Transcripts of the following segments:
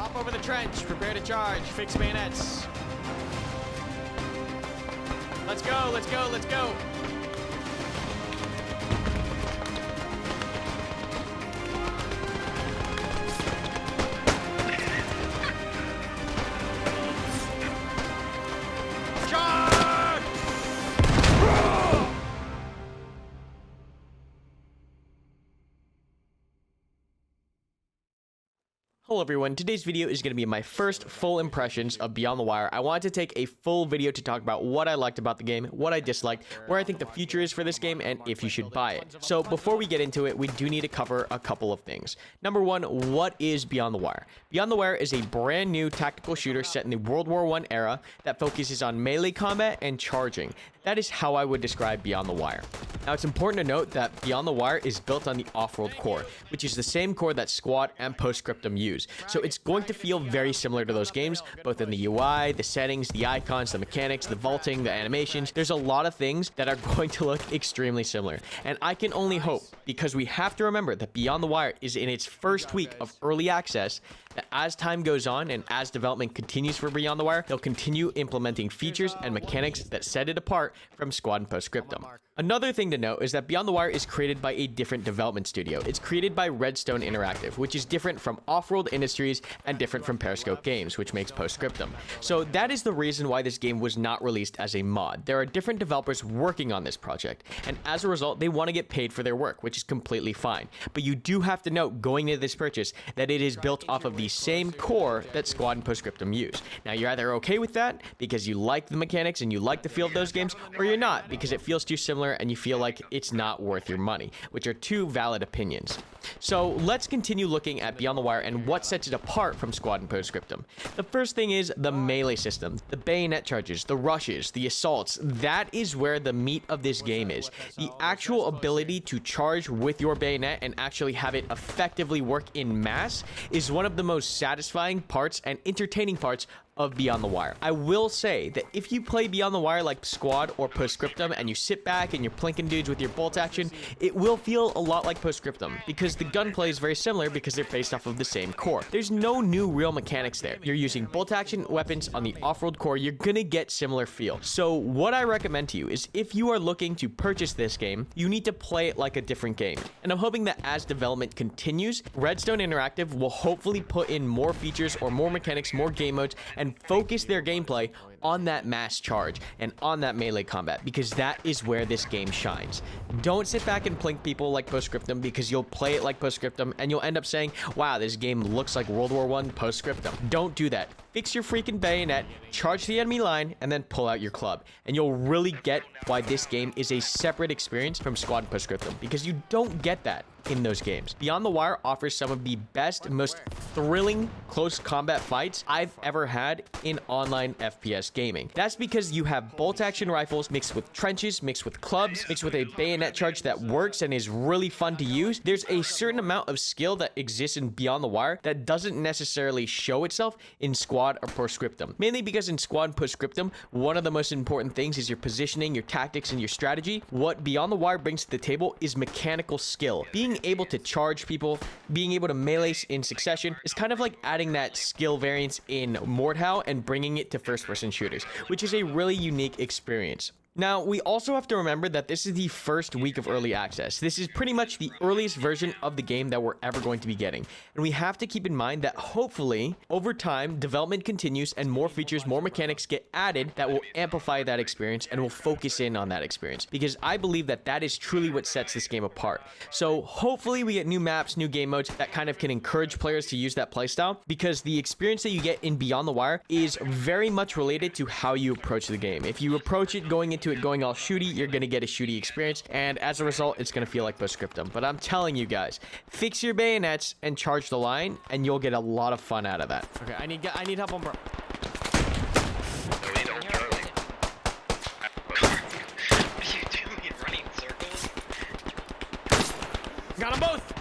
Hop over the trench. Prepare to charge. Fix bayonets. Let's go, let's go, let's go. Hello everyone, today's video is going to be my first full impressions of Beyond the Wire. I wanted to take a full video to talk about what I liked about the game, what I disliked, where I think the future is for this game, and if you should buy it. So before we get into it, we do need to cover a couple of things. Number one, what is Beyond the Wire? Beyond the Wire is a brand new tactical shooter set in the World War I era that focuses on melee combat and charging. That is how I would describe Beyond the Wire. Now, it's important to note that Beyond the Wire is built on the off-world core, which is the same core that Squad and Postscriptum use. So it's going to feel very similar to those games, both in the UI, the settings, the icons, the mechanics, the vaulting, the animations. There's a lot of things that are going to look extremely similar. And I can only hope, because we have to remember that Beyond the Wire is in its first week of early access, that as time goes on and as development continues for Beyond the Wire, they'll continue implementing features and mechanics that set it apart from Squad and Postscriptum. Another thing to note is that Beyond the Wire is created by a different development studio. It's created by Redstone Interactive, which is different from Off-World Industries and different from Periscope Games, which makes Postscriptum. So that is the reason why this game was not released as a mod. There are different developers working on this project, and as a result, they want to get paid for their work, which is completely fine. But you do have to note, going into this purchase, that it is built off of the same core that Squad and Postscriptum use. Now, you're either okay with that because you like the mechanics and you like the feel of those games, or you're not because it feels too similar and you feel like it's not worth your money, which are two valid opinions. So let's continue looking at Beyond the Wire and what sets it apart from Squad and Postscriptum. The first thing is the melee system, the bayonet charges, the rushes, the assaults. That is where the meat of this game is. The actual ability to charge with your bayonet and actually have it effectively work in mass is one of the most satisfying parts and entertaining parts of Beyond the Wire. I will say that if you play Beyond the Wire like Squad or Postscriptum and you sit back and you're plinking dudes with your bolt action, it will feel a lot like Postscriptum because the gunplay is very similar because they're based off of the same core. There's no new real mechanics there. You're using bolt action weapons on the off-world core, you're gonna get similar feel. So what I recommend to you is if you are looking to purchase this game, you need to play it like a different game. And I'm hoping that as development continues, Redstone Interactive will hopefully put in more features or more mechanics, more game modes, and focus their gameplay on that mass charge and on that melee combat, because that is where this game shines. Don't sit back and plink people like Postscriptum, because you'll play it like Postscriptum and you'll end up saying, wow, this game looks like World War I Postscriptum. Don't do that. Fix your freaking bayonet, charge the enemy line, and then pull out your club. And you'll really get why this game is a separate experience from Squad and Postscriptum, because you don't get that in those games. Beyond the Wire offers some of the best, most thrilling close combat fights I've ever had in online FPS gaming. That's because you have bolt action rifles mixed with trenches, mixed with clubs, mixed with a bayonet charge that works and is really fun to use. There's a certain amount of skill that exists in Beyond the Wire that doesn't necessarily show itself in Squad or Postscriptum. Mainly because in Squad and Postscriptum, one of the most important things is your positioning, your tactics, and your strategy. What Beyond the Wire brings to the table is mechanical skill. Being able to charge people, being able to melee in succession is kind of like adding that skill variance in Mordhau and bringing it to first-person shooters, which is a really unique experience. Now, we also have to remember that this is the first week of early access. This is pretty much the earliest version of the game that we're ever going to be getting. And we have to keep in mind that hopefully, over time, development continues and more features, more mechanics get added that will amplify that experience and will focus in on that experience. Because I believe that that is truly what sets this game apart. So hopefully we get new maps, new game modes that kind of can encourage players to use that playstyle, because the experience that you get in Beyond the Wire is very much related to how you approach the game. If you approach it going all shooty, you're gonna get a shooty experience, and as a result, it's gonna feel like Postscriptum. But I'm telling you guys, fix your bayonets and charge the line, and you'll get a lot of fun out of that. Okay, I need help on bro. What are you doing? Running in circles? Got them both!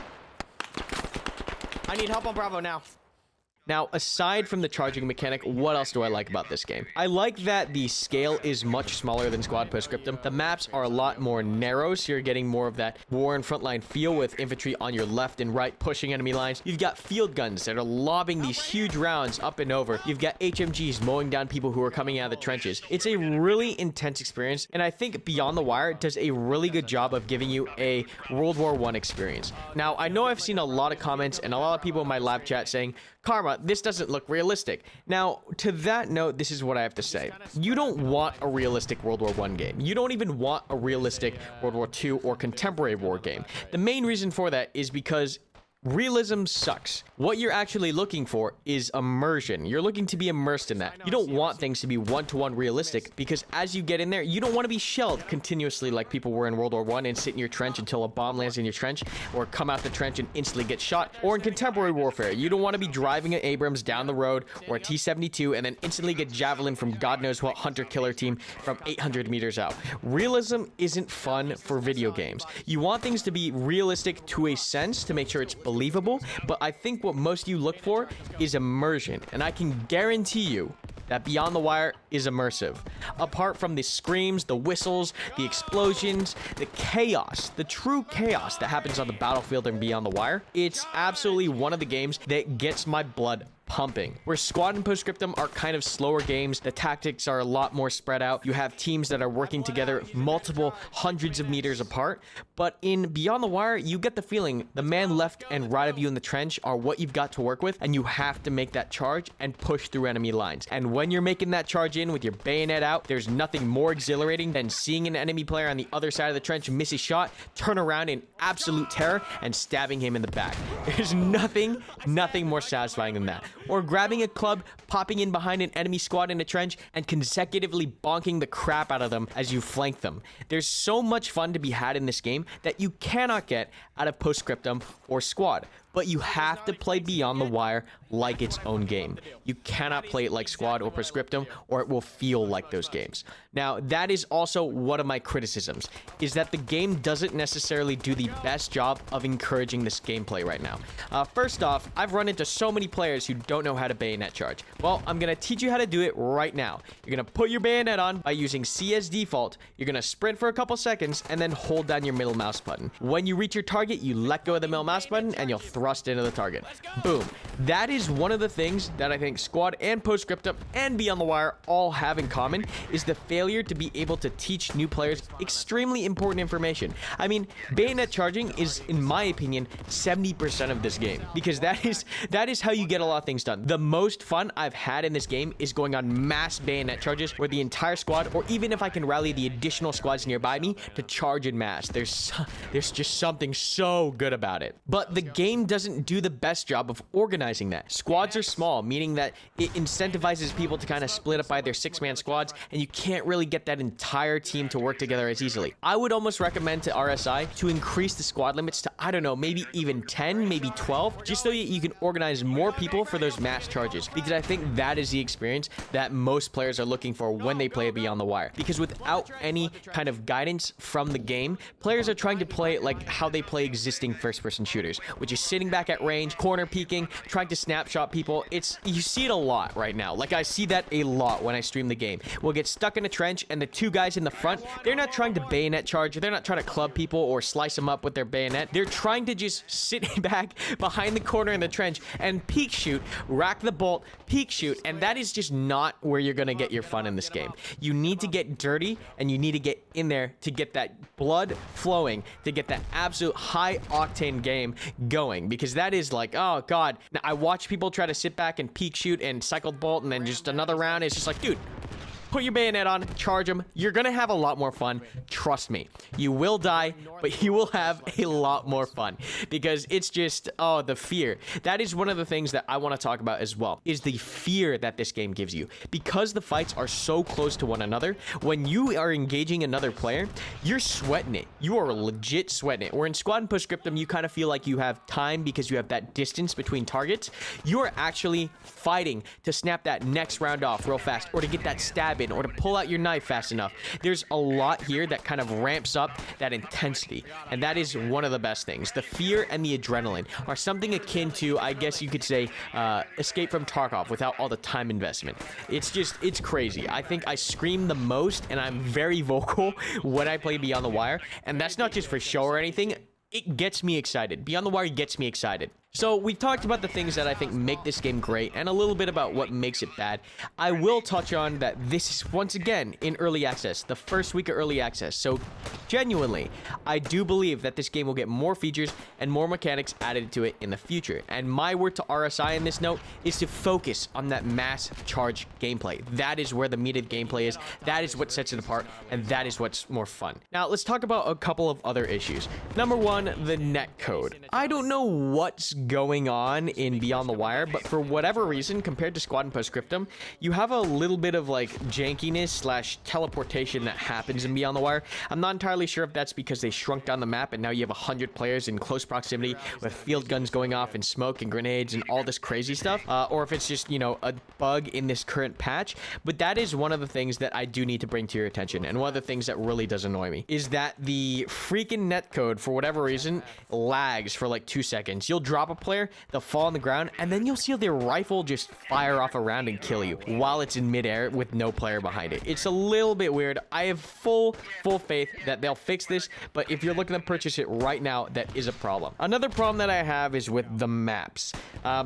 I need help on Bravo now. Now, aside from the charging mechanic, what else do I like about this game? I like that the scale is much smaller than Squad Postscriptum. The maps are a lot more narrow, so you're getting more of that war and frontline feel with infantry on your left and right pushing enemy lines. You've got field guns that are lobbing these huge rounds up and over. You've got HMGs mowing down people who are coming out of the trenches. It's a really intense experience, and I think Beyond the Wire does a really good job of giving you a World War I experience. Now, I know I've seen a lot of comments and a lot of people in my live chat saying, Karma, this doesn't look realistic. Now, to that note, this is what I have to say. You don't want a realistic World War I game. You don't even want a realistic World War II or contemporary war game. The main reason for that is because realism sucks. What you're actually looking for is immersion. You're looking to be immersed in that. You don't want things to be one-to-one realistic, because as you get in there, you don't want to be shelled continuously like people were in World War I and sit in your trench until a bomb lands in your trench, or come out the trench and instantly get shot. Or in contemporary warfare, you don't want to be driving an Abrams down the road or a T-72 and then instantly get javelin from God knows what hunter-killer team from 800 meters out. Realism isn't fun for video games. You want things to be realistic to a sense to make sure it's believable, but I think what most of you look for is immersion, and I can guarantee you that Beyond the Wire is immersive. Apart from the screams, the whistles, the explosions, the chaos, the true chaos that happens on the battlefield in Beyond the Wire, it's absolutely one of the games that gets my blood pumping. Where Squad and Postscriptum are kind of slower games, the tactics are a lot more spread out. You have teams that are working together multiple hundreds of meters apart. But in Beyond the Wire, you get the feeling the man left and right of you in the trench are what you've got to work with, and you have to make that charge and push through enemy lines. And when you're making that charge in with your bayonet out, there's nothing more exhilarating than seeing an enemy player on the other side of the trench miss a shot, turn around in absolute terror, and stabbing him in the back. There's nothing more satisfying than that. Or grabbing a club, popping in behind an enemy squad in a trench, and consecutively bonking the crap out of them as you flank them. There's so much fun to be had in this game that you cannot get out of Postscriptum or Squad. But you have to play Beyond the Wire like its own game. You cannot play it like Squad or Postscriptum, or it will feel like those games. Now, that is also one of my criticisms, is that the game doesn't necessarily do the best job of encouraging this gameplay right now. First off, I've run into so many players who don't know how to bayonet charge. Well, I'm going to teach you how to do it right now. You're going to put your bayonet on by using C as default. You're going to sprint for a couple seconds and then hold down your middle mouse button. When you reach your target, you let go of the middle mouse button and you'll thrust into the target. Boom. That is one of the things that I think Squad and Postscriptum and Beyond the Wire all have in common, is the failure to be able to teach new players extremely important information. I mean, bayonet charging is, in my opinion, 70% of this game, because that is how you get a lot of things done. The most fun I've had in this game is going on mass bayonet charges where the entire squad, or even if I can rally the additional squads nearby me to charge en masse. There's just something so good about it. But the game doesn't do the best job of organizing that. Squads are small, meaning that it incentivizes people to kind of split up by their 6-man squads, and you can't really get that entire team to work together as easily. I would almost recommend to RSI to increase the squad limits to, I don't know, maybe even 10, maybe 12, just so you can organize more people for those mass charges, because I think that is the experience that most players are looking for when they play Beyond the Wire. Because without any kind of guidance from the game, players are trying to play it like how they play existing first-person shooters, which is sitting back at range, corner peeking, trying to snapshot people. You see it a lot right now. Like, I see that a lot when I stream the game. We'll get stuck in a trench, and the two guys in the front, they're not trying to bayonet charge, they're not trying to club people or slice them up with their bayonet. They're trying to just sit back behind the corner in the trench and peek shoot, rack the bolt, peek shoot, and that is just not where you're gonna get your fun in this game. You need to get dirty, and you need to get in there to get that blood flowing, to get that absolute high octane game going, because that is like, oh god. Now, I watch people try to sit back and peek shoot and cycle bolt, and then just another round. It's just like, dude, put your bayonet on, charge them. You're gonna have a lot more fun. Trust me. You will die, but you will have a lot more fun, because it's just, oh, the fear. That is one of the things that I want to talk about as well, is the fear that this game gives you. Because the fights are so close to one another, when you are engaging another player, you're sweating it. You are legit sweating it. Where in Squad and Postscriptum, you kind of feel like you have time because you have that distance between targets. You are actually fighting to snap that next round off real fast, or to get that stab in weapon or to pull out your knife fast enough. There's a lot here that kind of ramps up that intensity, and that is one of the best things. The fear and the adrenaline are something akin to, I guess you could say, Escape from Tarkov without all the time investment. It's crazy. I think I scream the most, and I'm very vocal when I play Beyond the Wire, and that's not just for show or anything. It gets me excited. Beyond the Wire gets me excited. So we've talked about the things that I think make this game great and a little bit about what makes it bad. I will touch on that this is once again in early access, the first week of early access. So genuinely, I do believe that this game will get more features and more mechanics added to it in the future. And my word to RSI in this note is to focus on that mass charge gameplay. That is where the meat of the gameplay is. That is what sets it apart, and that is what's more fun. Now let's talk about a couple of other issues. Number one, the netcode. I don't know what's going on in Beyond the Wire, but for whatever reason, compared to Squad and Postscriptum, you have a little bit of like jankiness slash teleportation that happens in Beyond the Wire. I'm not entirely sure if that's because they shrunk down the map and now you have 100 players in close proximity with field guns going off and smoke and grenades and all this crazy stuff, or if it's just, you know, a bug in this current patch. But that is one of the things that I do need to bring to your attention, and one of the things that really does annoy me is that the freaking netcode, for whatever reason, lags for like 2 seconds. You'll drop a player, they'll fall on the ground, and then you'll see their rifle just fire off a round and kill you while it's in midair with no player behind it. It's a little bit weird. I have full faith that they'll fix this, but if you're looking to purchase it right now, that is a problem. Another problem that I have is with the maps.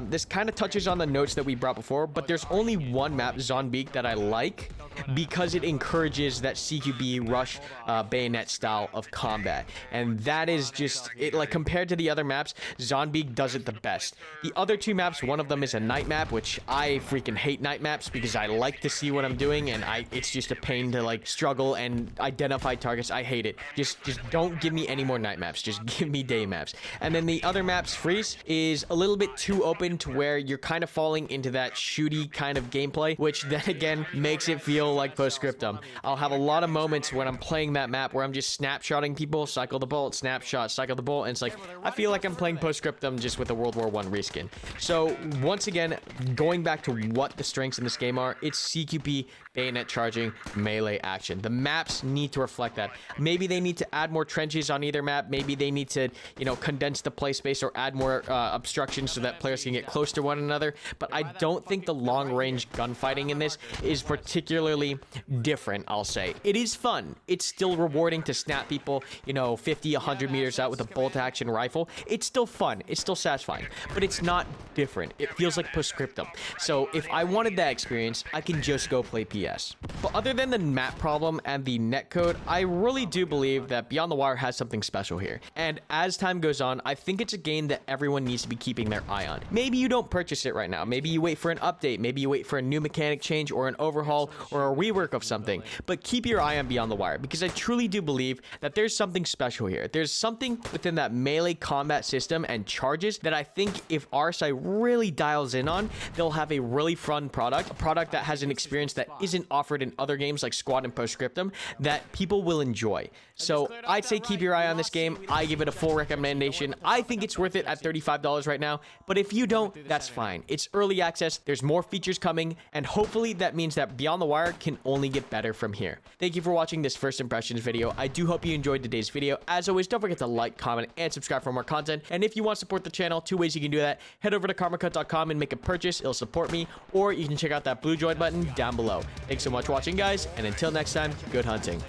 This kind of touches on the notes that we brought before, but there's only one map, Zonbeek, that I like because it encourages that CQB rush bayonet style of combat, and that is just it. Like, compared to the other maps, Zonbeek does it the best. The other two maps, one of them is a night map, which I freaking hate night maps because I like to see what I'm doing, and it's just a pain to like struggle and identify targets. I hate it. Just don't give me any more night maps. Just give me day maps. And then the other maps, Freeze, is a little bit too open to where you're kind of falling into that shooty kind of gameplay, which then again makes it feel like Postscriptum. I'll have a lot of moments when I'm playing that map where I'm just snapshotting people, cycle the bullet, snapshot, cycle the bullet, and it's like I feel like I'm playing Postscriptum just with a World War I reskin. So once again, going back to what the strengths in this game are, it's CQP, bayonet charging, melee action. The maps need to reflect that. Maybe they need to add more trenches on either map. Maybe they need to, you know, condense the play space or add more obstructions so that players can get close to one another. But I don't think the long-range gunfighting in this is particularly different, I'll say. It is fun. It's still rewarding to snap people, you know, 50, 100 meters out with a bolt-action rifle. It's still fun. It's still satisfying. But it's not different. It feels like Postscriptum. So if I wanted that experience, I can just go play PS. But other than the map problem and the netcode, I really do believe that Beyond the Wire has something special here. And as time goes on, I think it's a game that everyone needs to be keeping their eye on. Maybe you don't purchase it right now. Maybe you wait for an update. Maybe you wait for a new mechanic change or an overhaul or a rework of something. But keep your eye on Beyond the Wire, because I truly do believe that there's something special here. There's something within that melee combat system and charges that I think if RSI really dials in on, they'll have a really fun product, a product that has an experience that isn't offered in other games like Squad and Postscriptum that people will enjoy. So I'd say keep your eye on this game. I give it a full recommendation. I think it's worth it at $35 right now, but if you don't, that's fine. It's early access, there's more features coming, and hopefully that means that Beyond the Wire can only get better from here. Thank you for watching this first impressions video. I do hope you enjoyed today's video. As always, don't forget to like, comment, and subscribe for more content. And if you want to support the channel, two ways you can do that. Head over to karmakut.com and make a purchase. It'll support me, or you can check out that blue join button down below. Thanks so much for watching, guys, and until next time, good hunting.